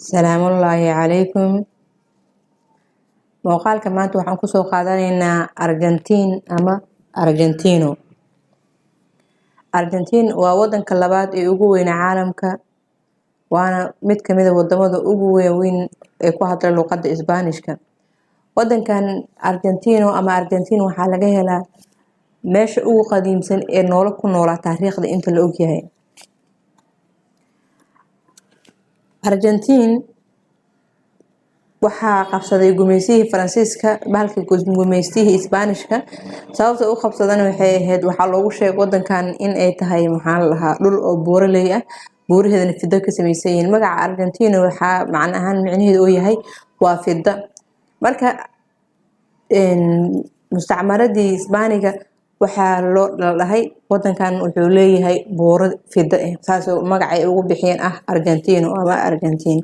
السلام الله عليكم. موقعك maanta waxaan ku soo qaadanaynaa Argentine ama Argentino. Argentine waa wadanka labaad ee ugu weyn caalamka, waana mid kamid ah wadamada ugu weyn ee ku hadla luqadda Isbaanishka. Wadankan Argentino ama Argentine waxaa laga helaa meesha ugu qadiimsan ee nolol ku noolaa taariikhda inta la og yahay. Argentine waxaa qabsaday gumeysihii Faransiiska balki gumeysihii Isbaanishka. Sababta uu qabsadana waxay ahayd waxaa loogu sheegay wadankan in ay tahay dhul oo buuraley ah, buuraheedana fido ka samaysan yihiin. Magaca Argentino waxaa macnaheedu uu yahay waa fida. Marka mustacmaradii Isbaaniga waxaa loo dhahay wadankan wuxuu leeyahay buuro fida ah, saas oo magacay ugu bixiyeen Argentino ama Argentine.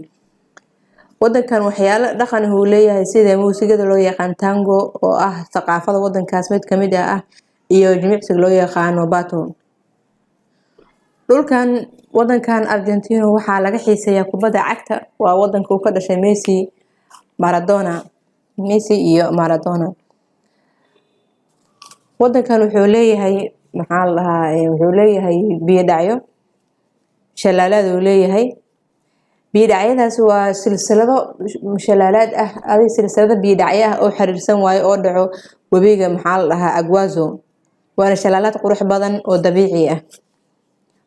wadankan waxyaalo dhaqan uu leeyahay sida muusigada loo yaqaan tango oo thaqaafada wadankaas mid kamid ah iyo jimicsiga loo yaqaan bato. dhulkan wadankan Argentino waxaa laga xiiseeyaa kubadda cagta. waa wadanka uu ka dhashay Messi iyo Maradona. wadankan wuxuu leeyahay biyo dhacyo, shalaalad uu leeyahay. biidhacyadaas waa silsilado shalaalaad silsilado biidhacyo oo xiriirsan waayo oo dhaco wabiga Aguazo. waana shalaalaad qurux badan oo dabiici ah.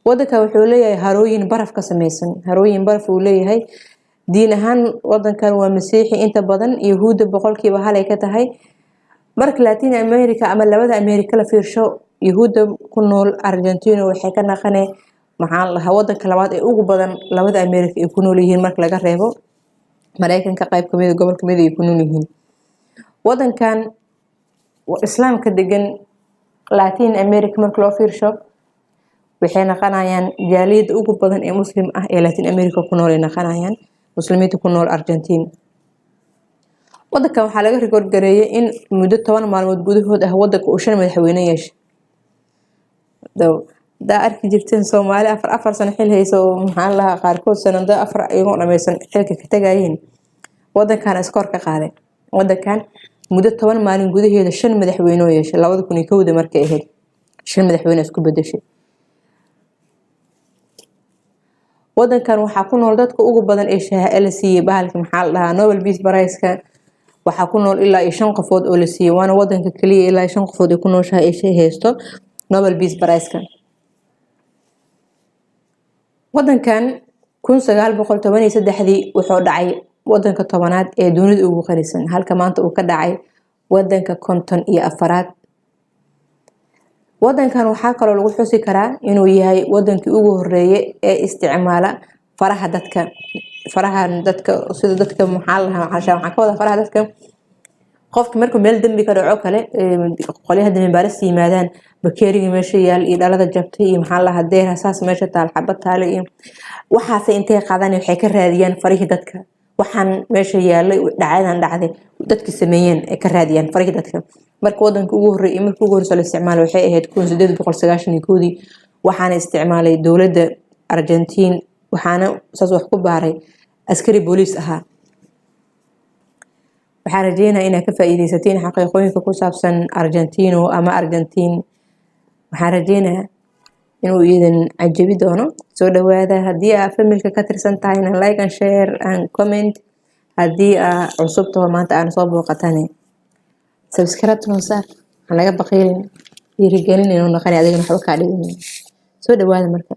wadanka wuxuu leeyahay harooyin baraf ka samaysan, harooyin baraf uu leeyahay. diin ahaan wadankan waa Masiixi inta badan, Yahuudda boqolkiiba hal ay ka tahay. marka Latin America ama labada America la fiirsho, Yahuudda ku nool Argentino waxay ka naqanay wadanka labaad ee ugu badan labada America ay ku nool yihiin marka laga reebo Mareykanka qayb kamid gobol kamid ay ku nool yihiin. wadankan Islaamka degan Latin America marka loo fiirsho waxay naqanayaan jaaliyada ugu badan ee muslim ah ee Latin America ku nool ay naqanayaan muslimiinta ku nool Argentine. wadankan waxaa laga rikoor gareeyay in muddo 10 maalmood gudahood wadanka uu 5 madaxweyne yeeshay. da arki jirteen Soomaali afar sano xil hayso qaarkood sanado 4 iyagoo dhameysan xilka ka tagayeen. wadankan iskoor ka qaaday. wadankan muddo 10 maalin gudaheeda 5 madaxweyne yeeshay. 2001 markay ahayd 5 madaxweyne isku bedeshay. wadankan waxaa ku nool dadka ugu badan ee shahaado la siiyay bahalka Nobel Peace Prize-ka. waxaa ku nool ilaa 5 qofood oo la siiyay, waana wadanka kaliya ilaa 5 qofood ee ku nooshahay ee haysto Nobel Peace Prize-ka. wadankan 1913 wuxuu dhacay wadanka 10aad ee dunida ugu qanisan, halka maanta uu ka dhacay wadanka 54aad. wadankan waxaa kaloo lagu xusi karaa inuu yahay wadankii ugu horeeyay ee isticmaala faraha dadka sida dadka faraha dadka. qofka markuu meel dambi ka dhaco kale qolyaha dambi baaris yimaadaan bakeeriga meesha yaal iyo dhalada jabtay iyo deer asaas meesha taal xabad taale iyo waxaas intay qaadaan waxay ka raadiyaan farihii dadka. waxaan meesha yaalay dhacday dadkii sameeyeen ay ka raadiyaan farihii dadka. marka wadanka ugu horeeyay markii ugu horreysay la isticmaalay waxay ahayd 1891 waxaana isticmaalay dawladda Argentine, waxaana saas wax ku baaray askari booliis ahaa. waxaan rajeynayaa inaad ka faa'iideysateen xaqiiqooyinka ku saabsan Argentino ama Argentine. waxaan rajeynayaa inuu idin cajabi doono. soo dhawaada. haddii aad familka ka tirsan tahayna like and share and comment. haddii aad cusub tahay maanta aan soo booqatane subscribe saar. laga baqiilin dhiirigelin inuu naqani adigana waxba ka dhigin. soo dhawaada marka.